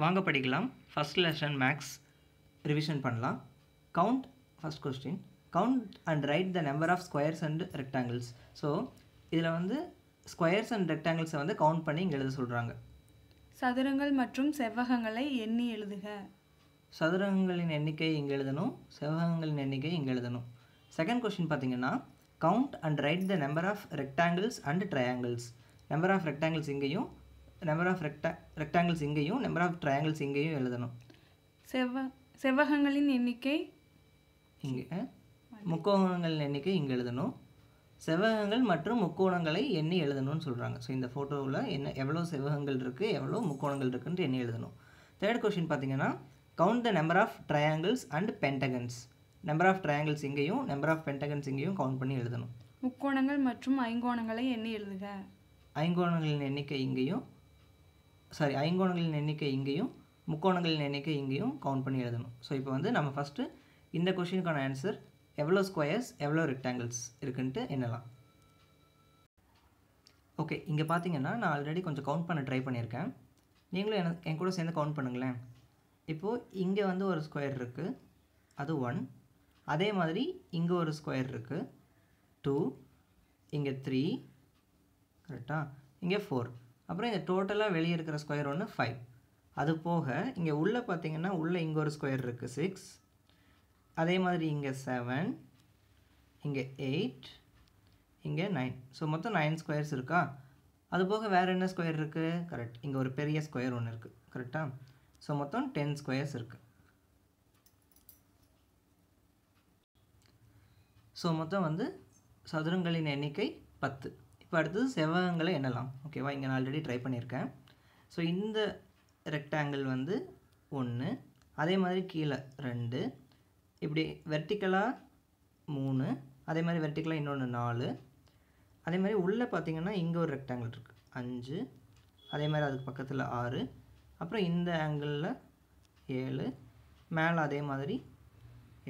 வாங்க படிக்கலாம். First lesson maths revision பண்ணலாம். Count first question, count and write the number of squares and rectangles. So இதில் வந்து squares and ரெக்டாங்கிள்ஸை வந்து count பண்ணி இங்கே எழுத சொல்கிறாங்க. சதுரங்கள் மற்றும் செவ்வகங்களை எண்ணி எழுதுக. சதுரங்களின் எண்ணிக்கை இங்கே எழுதணும், செவ்வகங்களின் எண்ணிக்கை இங்கே எழுதணும். செகண்ட் கொஸ்டின் பார்த்தீங்கன்னா, count and write the number of rectangles and triangles. Number of rectangles இங்கேயும், நம்பர் ஆஃப் ரெக்டாங்கிள்ஸ் இங்கேயும், நம்பர் ஆஃப் ட்ரையாங்கிள்ஸ் இங்கேயும் எழுதணும். செவ்வகங்களின் எண்ணிக்கை இங்கே, முக்கோணங்களின் எண்ணிக்கை இங்கே எழுதணும். செவ்வகங்கள் மற்றும் முக்கோணங்களை எண்ணி எழுதணும்னு சொல்கிறாங்க. ஸோ இந்த ஃபோட்டோவில் எவ்வளோ செவ்வகங்கள் இருக்குது, எவ்வளோ முக்கோணங்கள் இருக்குன்ட்டு எண்ணி எழுதணும். தேர்ட் கொஸ்டின் பார்த்தீங்கன்னா, count the number of triangles and pentagons. Number of triangles இங்கேயும், நம்பர் ஆஃப் பென்டகன்ஸ் இங்கேயும் கவுண்ட் பண்ணி எழுதணும். முக்கோணங்கள் மற்றும் ஐங்கோணங்களை எண்ணி எழுதுக. ஐங்கோணங்களின் எண்ணிக்கை இங்கேயும், ஐங்கோணங்களின் எண்ணிக்கை இங்கேயும், முக்கோணங்களின் எண்ணிக்கை இங்கேயும் கவுண்ட் பண்ணி எழுதணும். ஸோ இப்போ வந்து நம்ம ஃபஸ்ட்டு இந்த கொஷினுக்கான ஆன்சர் எவ்வளோ ஸ்கொயர்ஸ் எவ்வளோ ரெக்டாங்கிள்ஸ் இருக்குன்ட்டு எண்ணலாம். ஓகே, இங்கே பார்த்தீங்கன்னா நான் ஆல்ரெடி கொஞ்சம் கவுண்ட் பண்ண ட்ரை பண்ணியிருக்கேன். நீங்களும் என் கூட சேர்ந்து கவுண்ட் பண்ணுங்களேன். இப்போது இங்கே வந்து ஒரு ஸ்கொயர் இருக்குது, அது 1. அதே மாதிரி இங்கே ஒரு ஸ்கொயர் இருக்குது, 2. இங்கே 3, கரெக்டாக, இங்கே 4. அப்புறம் இந்த டோட்டலாக வெளியே இருக்கிற ஸ்கொயர் ஒன்று 5. அது போக இங்கே உள்ளே பார்த்தீங்கன்னா உள்ளே இங்கே ஒரு ஸ்கொயர் இருக்குது, 6. அதே மாதிரி இங்கே 7, இங்கே 8, இங்கே 9. ஸோ மொத்தம் 9 ஸ்கொயர்ஸ் இருக்கா? அது போக வேறு என்ன ஸ்கொயர் இருக்குது? கரெக்ட், இங்கே ஒரு பெரிய ஸ்கொயர் ஒன்று இருக்குது, கரெக்டாக. ஸோ மொத்தம் 10 ஸ்கொயர்ஸ் இருக்குது. ஸோ மொத்தம் வந்து சதுரங்களின் எண்ணிக்கை 10. இப்போ அடுத்தது செவ்வகங்களை எண்ணலாம். ஓகேவா, இங்கே நான் ஆல்ரெடி ட்ரை பண்ணியிருக்கேன். ஸோ இந்த ரெக்டாங்கிள் வந்து 1, அதே மாதிரி கீழே 2, இப்படி வெர்டிக்கலாக 3, அதே மாதிரி வெர்டிக்கலாக இன்னொன்று 4, அதே மாதிரி உள்ளே பார்த்தீங்கன்னா இங்கே ஒரு ரெக்டாங்கிள் இருக்குது, 5, அதே மாதிரி அதுக்கு பக்கத்தில் 6, அப்புறம் இந்த ஆங்கிளில் 7, மேலே அதே மாதிரி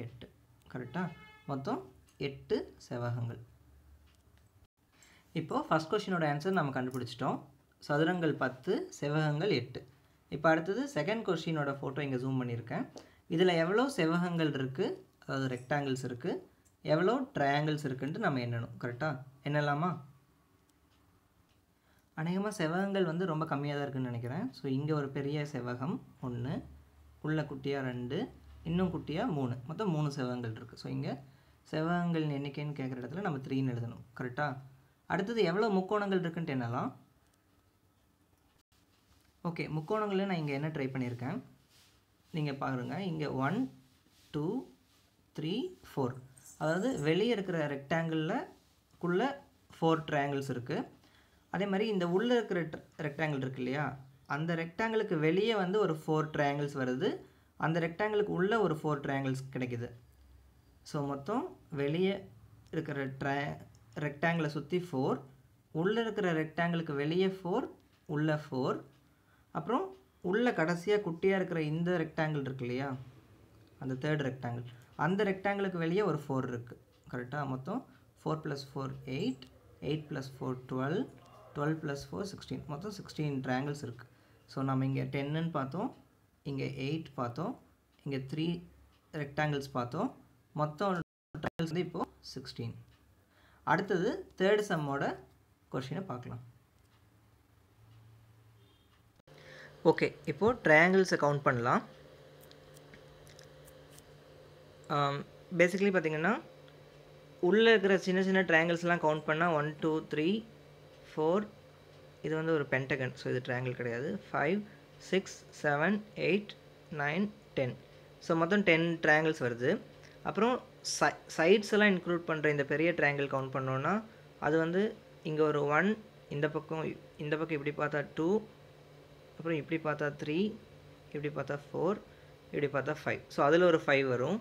8, கரெக்டாக. மொத்தம் 8 செவ்வகங்கள். இப்போது ஃபஸ்ட் கொஷினோட ஆன்சர் நம்ம கண்டுபிடிச்சிட்டோம். சதுரங்கள் 10, செவ்வகங்கள் 8. இப்போ அடுத்தது செகண்ட் கொஷினோட ஃபோட்டோ இங்கே ஜூம் பண்ணியிருக்கேன். இதில் எவ்வளோ செவ்வகங்கள் இருக்குது, அதாவது ரெக்டாங்கிள்ஸ் இருக்குது, எவ்வளோ ட்ரையாங்கிள்ஸ் இருக்குன்ட்டு நம்ம எண்ணணும். கரெக்டாக எண்ணலாமா? அநேகமாக செவ்வகங்கள் வந்து ரொம்ப கம்மியாக தான் இருக்குதுன்னு நினைக்கிறேன். ஸோ இங்கே ஒரு பெரிய செவ்வகம் 1, உள்ள குட்டியாக 2, இன்னும் குட்டியாக 3, மொத்தம் 3 செவ்வகங்கள் இருக்குது. ஸோ இங்கே செவ்வகங்களின் எண்ணிக்கைன்னு கேட்குற இடத்துல நம்ம 3ன்னு எழுதணும். கரெக்டாக. அடுத்தது எவ்வளோ முக்கோணங்கள் இருக்குன்ட்டு என்னலாம்? ஓகே, முக்கோணங்களில் நான் இங்கே என்ன ட்ரை பண்ணியிருக்கேன் நீங்கள் பாருங்கள். இங்கே 1, 2, 3, 4, அதாவது வெளியே இருக்கிற ரெக்டாங்கிள்குள்ளே 4 ட்ரையாங்கிள்ஸ் இருக்குது. அதே மாதிரி இந்த உள்ளே இருக்கிற ரெக்டாங்கிள் இருக்கு இல்லையா, அந்த ரெக்டாங்கிளுக்கு வெளியே வந்து ஒரு 4 ட்ரையாங்கிள்ஸ் வருது, அந்த ரெக்டாங்கிளுக்கு உள்ளே ஒரு 4 ட்ரையாங்கிள்ஸ் கிடைக்குது. ஸோ மொத்தம் வெளியே இருக்கிற ரெக்டாங்கிளை சுற்றி 4, உள்ளே இருக்கிற ரெக்டாங்கிளுக்கு வெளியே 4, உள்ளே 4, அப்புறம் உள்ளே கடைசியாக குட்டியாக இருக்கிற இந்த ரெக்டாங்கிள் இருக்கு இல்லையா, அந்த தேர்ட் ரெக்டாங்கிள், அந்த ரெக்டாங்கிளுக்கு வெளியே ஒரு 4 இருக்குது. கரெக்டாக. மொத்தம் 4 + 4 8, 8 + 4 12, 12 + 4 16, மொத்தம் 16 ட்ரையாங்கிள்ஸ் இருக்குது. ஸோ நம்ம இங்கே 10ன்னு பார்த்தோம், இங்கே 8 பார்த்தோம், இங்கே 3 ரெக்டாங்கிள்ஸ் பார்த்தோம், மொத்தம் ட்ரையாங்கிள்ஸ் வந்து இப்போது 16. அடுத்தது தேர்ட் சம்மோட கொஷினை பார்க்கலாம். ஓகே, இப்போது ட்ரையாங்கிள்ஸை கவுண்ட் பண்ணலாம். பேசிக்கலி பார்த்திங்கன்னா உள்ளே இருக்கிற சின்ன சின்ன ட்ரையாங்கிள்ஸ்லாம் கவுண்ட் பண்ணால் 1 2 3 4, இது வந்து ஒரு பென்டகன், ஸோ இது ட்ரையாங்கிள் கிடையாது. 5 6 7 8 9 10, ஸோ மொத்தம் 10 ட்ரையாங்கிள்ஸ் வருது. அப்புறம் சைட்ஸ் எல்லாம் இன்க்ளூட் பண்ணுற இந்த பெரிய ட்ரையாங்கிள் கவுண்ட் பண்ணோன்னா அது வந்து இங்கே ஒரு 1, இந்த பக்கம் இப்படி பார்த்தா 2, அப்புறம் இப்படி பார்த்தா 3, இப்படி பார்த்தா 4, இப்படி பார்த்தா 5, ஸோ அதில் ஒரு 5 வரும்.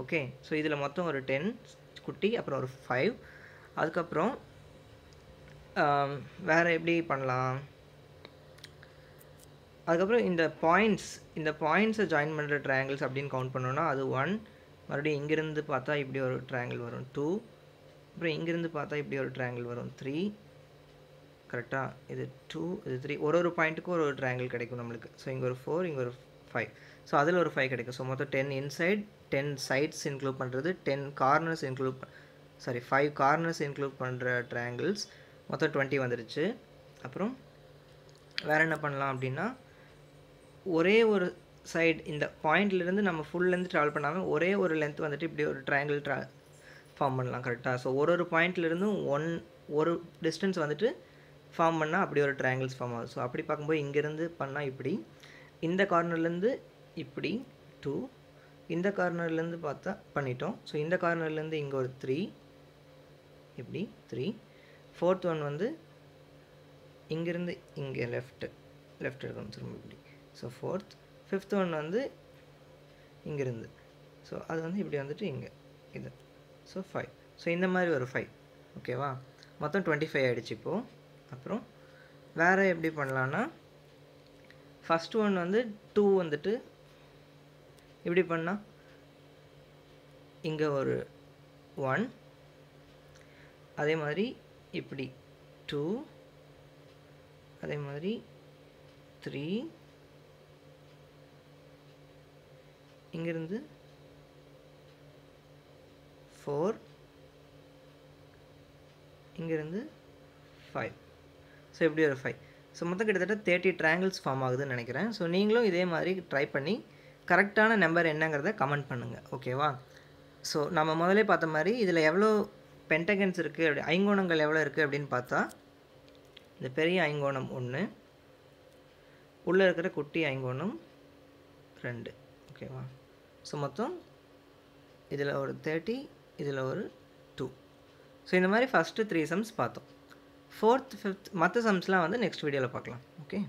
ஓகே, ஸோ இதில் மொத்தம் ஒரு 10 குட்டி, அப்புறம் ஒரு 5. அதுக்கப்புறம் வேறு எப்படி பண்ணலாம்? அதுக்கப்புறம் இந்த பாயிண்ட்ஸை ஜாயின் பண்ணுற ட்ரையாங்கிள்ஸ் அப்படின்னு கவுண்ட் பண்ணோன்னா அது 1, மறுபடியும் இங்கேருந்து பார்த்தா இப்படி ஒரு ட்ரையாங்கிள் வரும் 2, அப்புறம் இங்கேருந்து பார்த்தா இப்படி ஒரு ட்ரையாங்கிள் வரும் 3, கரெக்டாக. இது 2 இது 3 ஒரு ஒரு பாயிண்ட்டுக்கும் ஒரு ஒரு ட்ரையாங்கிள் கிடைக்கும் நம்மளுக்கு. ஸோ இங்கே ஒரு 4 இங்கே ஒரு 5. ஸோ அதில் ஒரு 5 கிடைக்கும். ஸோ மொத்தம் 10 இன்சைட், 10 சைட்ஸ் இன்க்ளூட் பண்ணுறது, 10 கார்னர்ஸ் இன்க்ளூட் 5 கார்னர்ஸ் இன்க்ளூட் பண்ணுற ட்ரையாங்கிள்ஸ், மொத்தம் 20 வந்துடுச்சு. அப்புறம் வேறு என்ன பண்ணலாம் அப்படின்னா, ஒரே ஒரு சைடு இந்த பாயிண்ட்லேருந்து நம்ம ஃபுல் லென்த் ட்ராவல் பண்ணாமல் ஒரே ஒரு லென்த் வந்துட்டு இப்படி ஒரு ட்ரையாங்கிள் ஃபார்ம் பண்ணலாம். கரெக்டாக. ஸோ ஒரு ஒரு பாயிண்ட்லேருந்தும் ஒரு டிஸ்டன்ஸ் வந்துட்டு ஃபார்ம் பண்ணால் அப்படி ஒரு ட்ரையாங்கிள்ஸ் ஃபார்ம் ஆகுது. ஸோ அப்படி பார்க்கும்போது இங்கேருந்து பண்ணால் இப்படி, இந்த கார்னர்லேருந்து இப்படி 2, இந்த கார்னர்லேருந்து பார்த்தா பண்ணிட்டோம். ஸோ இந்த கார்னர்லேருந்து இங்கே ஒரு 3, இப்படி 3. ஃபோர்த் ஒன் வந்து இங்கேருந்து இங்கே லெஃப்ட் இருக்கணும் திரும்ப இப்படி. So fourth. ஃபிஃப்த் ஒன் வந்து இங்கேருந்து, ஸோ அது வந்து இப்படி வந்துட்டு இங்கே இது. ஸோ 5. ஸோ இந்த மாதிரி ஒரு 5. ஓகேவா. மொத்தம் 25 ஆகிடுச்சு இப்போது. அப்புறம் வேறு எப்படி பண்ணலான்னா, ஃபஸ்ட்டு ஒன் வந்து 2 வந்துட்டு இப்படி பண்ணால் இங்கே ஒரு 1, அதே மாதிரி இப்படி 2, அதே மாதிரி 3, இங்கிருந்து 4, இங்கிருந்து 5. ஸோ இப்படி ஒரு 5. ஸோ மொத்தம் கிட்டத்தட்ட 30 ட்ரையாங்கிள்ஸ் ஃபார்ம் ஆகுதுன்னு நினைக்கிறேன். ஸோ நீங்களும் இதே மாதிரி ட்ரை பண்ணி கரெக்டான நம்பர் என்னங்கிறத கமெண்ட் பண்ணுங்கள். ஓகேவா. ஸோ நம்ம முதலே பார்த்த மாதிரி இதில் எவ்வளோ பென்டகன்ஸ் இருக்குது, அப்படி ஐங்கோணங்கள் எவ்வளோ இருக்குது அப்படின்னு பார்த்தா, இந்த பெரிய ஐங்கோணம் 1, உள்ளே இருக்கிற குட்டி ஐங்கோணம் 2. ஓகேவா. ஸோ மொத்தம் இதில் ஒரு 30, இதில் ஒரு 2. ஸோ இந்த மாதிரி ஃபஸ்ட்டு 3 சம்ஸ் பார்த்தோம். 4th 5th மற்ற சம்ஸ்லாம் வந்து நெக்ஸ்ட் வீடியோவில் பார்க்கலாம். ஓகே.